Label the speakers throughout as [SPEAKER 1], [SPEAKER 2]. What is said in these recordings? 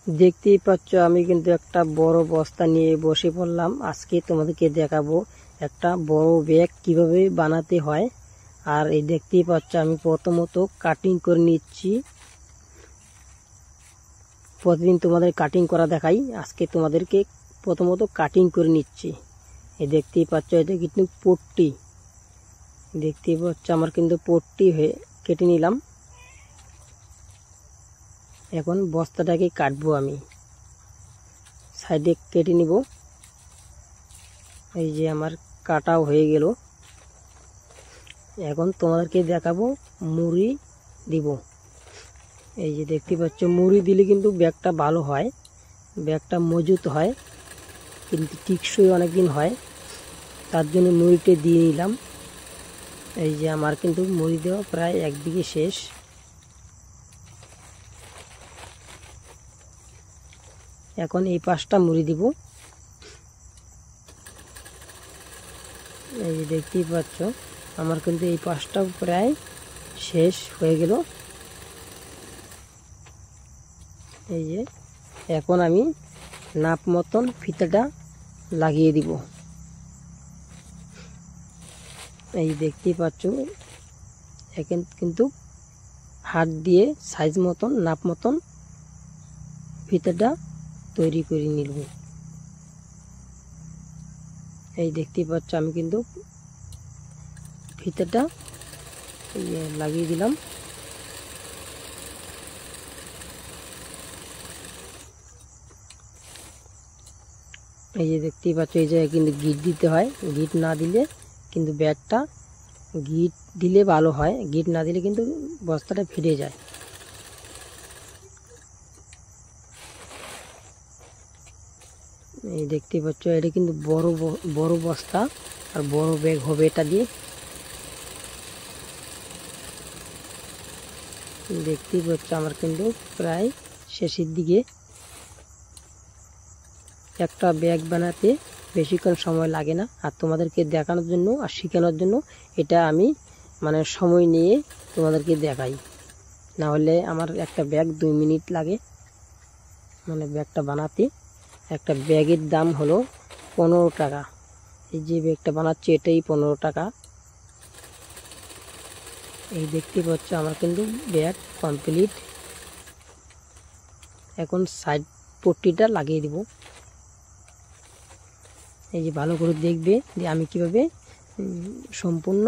[SPEAKER 1] দেখতেই পাচ্ছ আমি কিন্তু একটা বড় বস্তা নিয়ে বসে পড়লাম। আজকে তোমাদেরকে দেখাবো একটা বড় ব্যাগ কিভাবে বানাতে হয়। আর এই দেখতেই পাচ্ছ আমি প্রথমত কাটিং করে নিচ্ছি। প্রতিদিন তোমাদের কাটিং করা দেখাই, আজকে তোমাদেরকে প্রথমত কাটিং করে নিচ্ছি। এই দেখতেই পাচ্ছ এটা কিন্তু পট্টি, দেখতেই পাচ্ছ আমার কিন্তু পট্টি হয়ে কেটে নিলাম। এখন বস্তাটাকে কাটবো, আমি সাইডে কেটে নিব। এই যে আমার কাটাও হয়ে গেল। এখন তোমাদেরকে দেখাবো মুড়ি দিব। এই যে দেখতে পাচ্ছ মুড়ি দিলে কিন্তু ব্যাগটা ভালো হয়, ব্যাগটা মজুত হয়, কিন্তু টিকসই অনেকদিন হয়। তার জন্য মুড়িটা দিয়ে নিলাম। এই যে আমার কিন্তু মুড়ি দেওয়া প্রায় একদিকে শেষ। এখন এই পাশটা মুড়ি দিব। এই যে দেখতেই পাচ্ছ আমার কিন্তু এই পাশটাও প্রায় শেষ হয়ে গেল। এই যে এখন আমি নাপ মতন ফিতাটা লাগিয়ে দিব। এই দেখতেই পাচ্ছ এখন কিন্তু হাত দিয়ে সাইজ মতন নাপ মতন ফিতাটা তৈরি করে নিব। এই দেখতেই পাচ্ছ আমি কিন্তু ফিতাটা লাগিয়ে দিলাম। এই যে দেখতেই পাচ্ছ এই জায়গায় কিন্তু গিট দিতে হয়, গিট না দিলে কিন্তু ব্যাগটা, গিট দিলে ভালো হয়, গিট না দিলে কিন্তু বস্তাটা ফিরে যায়। এই দেখতেই পাচ্ছ এটা কিন্তু বড় বস্তা আর বড় ব্যাগ হবে এটা দিয়ে। দেখতেই পাচ্ছ আমার কিন্তু প্রায় শেষের দিকে। একটা ব্যাগ বানাতে বেশিক্ষণ সময় লাগে না, আর তোমাদেরকে দেখানোর জন্য আর শেখানোর জন্য এটা আমি মানে সময় নিয়ে তোমাদেরকে দেখাই। না হলে আমার একটা ব্যাগ 2 মিনিট লাগে মানে ব্যাগটা বানাতে। একটা ব্যাগের দাম হলো 15 টাকা। এই যে ব্যাগটা বানাচ্ছি এটাই 15 টাকা। এই দেখতে পাচ্ছ আমার কিন্তু ব্যাগ কমপ্লিট। এখন সাইড পট্টিটা লাগিয়ে দিব। এই যে ভালো করে দেখবে যে আমি কিভাবে সম্পূর্ণ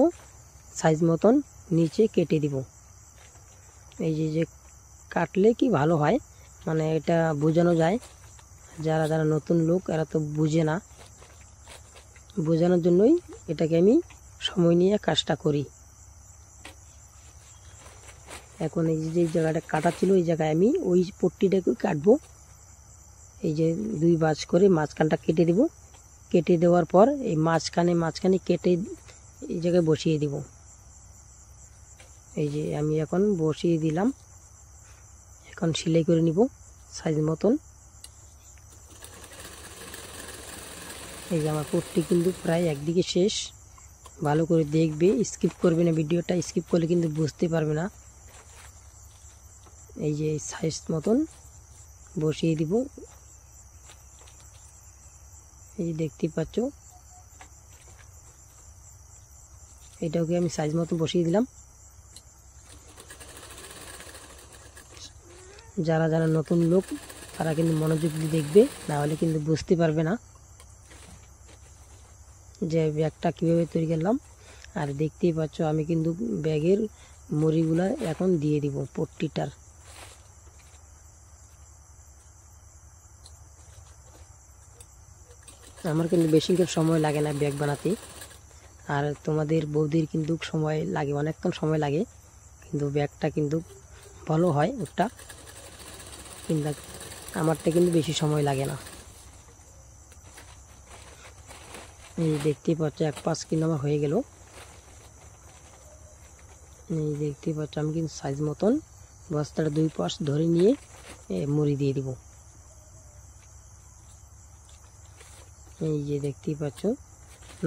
[SPEAKER 1] সাইজ মতন নিচে কেটে দিব। এই যে কাটলে কি ভালো হয়, মানে এটা বোঝানো যায়। যারা যারা নতুন লোক এরা তো বুঝে না, বোঝানোর জন্যই এটাকে আমি সময় নিয়ে কাজটা করি। এখন এই যে জায়গাটা কাটা ছিল এই জায়গায় আমি ওই পট্টিটাকে কাটবো। এই যে 2 ভাঁজ করে মাঝখানটা কেটে দেব। কেটে দেওয়ার পর এই মাঝখানে কেটে এই জায়গায় বসিয়ে দিব। এই যে আমি এখন বসিয়ে দিলাম। এখন সেলাই করে নিব সাইজ মতন। এই যে আমার পট্টি কিন্তু প্রায় একদিকে শেষ। ভালো করে দেখবে, স্কিপ করবে না, ভিডিওটা স্কিপ করলে কিন্তু বুঝতে পারবে না। এই যে সাইজ মতন বসিয়ে দিব। এই যে দেখতেই পাচ্ছ এটাকে আমি সাইজ মতো বসিয়ে দিলাম। যারা যারা নতুন লোক তারা কিন্তু মনোযোগ দিয়ে দেখবে, না হলে কিন্তু বুঝতে পারবে না যে ব্যাগটা কীভাবে তৈরি করলাম। আর দেখতেই পাচ্ছ আমি কিন্তু ব্যাগের মুড়িগুলা এখন দিয়ে দিব পট্টিটার। আমার কিন্তু বেশিক্ষণ সময় লাগে না ব্যাগ বানাতে, আর তোমাদের বৌদির কিন্তু সময় লাগে, অনেকক্ষণ সময় লাগে, কিন্তু ব্যাগটা কিন্তু ভালো হয় ওটা, কিন্তু আমারটা কিন্তু বেশি সময় লাগে না। এই দেখতেই পাচ্ছ 1 পাশ কিন্তু আমার হয়ে গেল। এই দেখতেই পাচ্ছ আমি কিন্তু সাইজ মতন বস্তাটা 2 পাশ ধরে নিয়ে মুড়ি দিয়ে দিব। এই যে দেখতেই পাচ্ছ,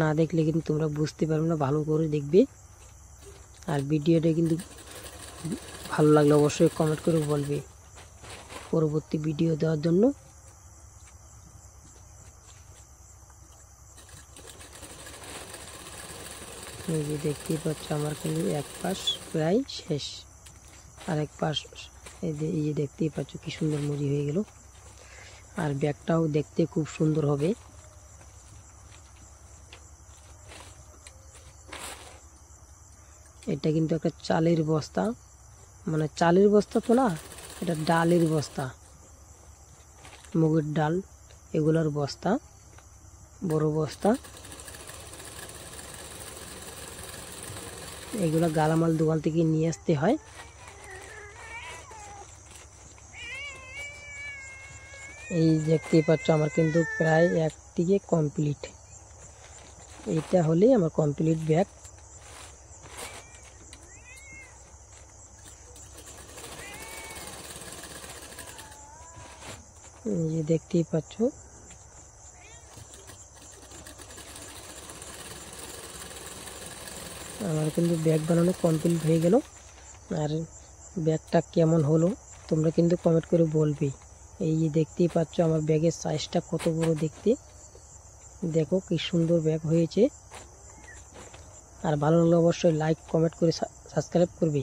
[SPEAKER 1] না দেখলে কিন্তু তোমরা বুঝতে পারবে না, ভালো করে দেখবে। আর ভিডিওটা কিন্তু ভালো লাগলে অবশ্যই কমেন্ট করে বলবে। পরবর্তী ভিডিও দেওয়ার জন্য। এই যে দেখতেই পাচ্ছ আমার কিন্তু এক পাশ প্রায় শেষ, আর এক পাশ এই যে দেখতেই পাচ্ছ কি সুন্দর মুড়ি হয়ে গেল। আর ব্যাগটাও দেখতে খুব সুন্দর হবে। এটা কিন্তু একটা চালের বস্তা, মানে চালের বস্তা তো না, এটা ডালের বস্তা, মুগের ডাল এগুলোর বস্তা, বড় বস্তা। এগুলো গালামাল দোকান থেকে নিয়ে আসতে হয়। এই দেখতেই পাচ্ছ আমার কিন্তু প্রায় একদিকে কমপ্লিট। এইটা হলেই আমার কমপ্লিট ব্যাগ। এই যে দেখতেই পাচ্ছ আমার কিন্তু ব্যাগ বানানো কমপ্লিট হয়ে গেল। আর ব্যাগটা কেমন হলো তোমরা কিন্তু কমেন্ট করে বলবে। এই যে দেখতেই পাচ্ছ আমার ব্যাগের সাইজটা কত বড় দেখতে, দেখো কি সুন্দর ব্যাগ হয়েছে। আর ভালো লাগলে অবশ্যই লাইক কমেন্ট করে সাবস্ক্রাইব করবে।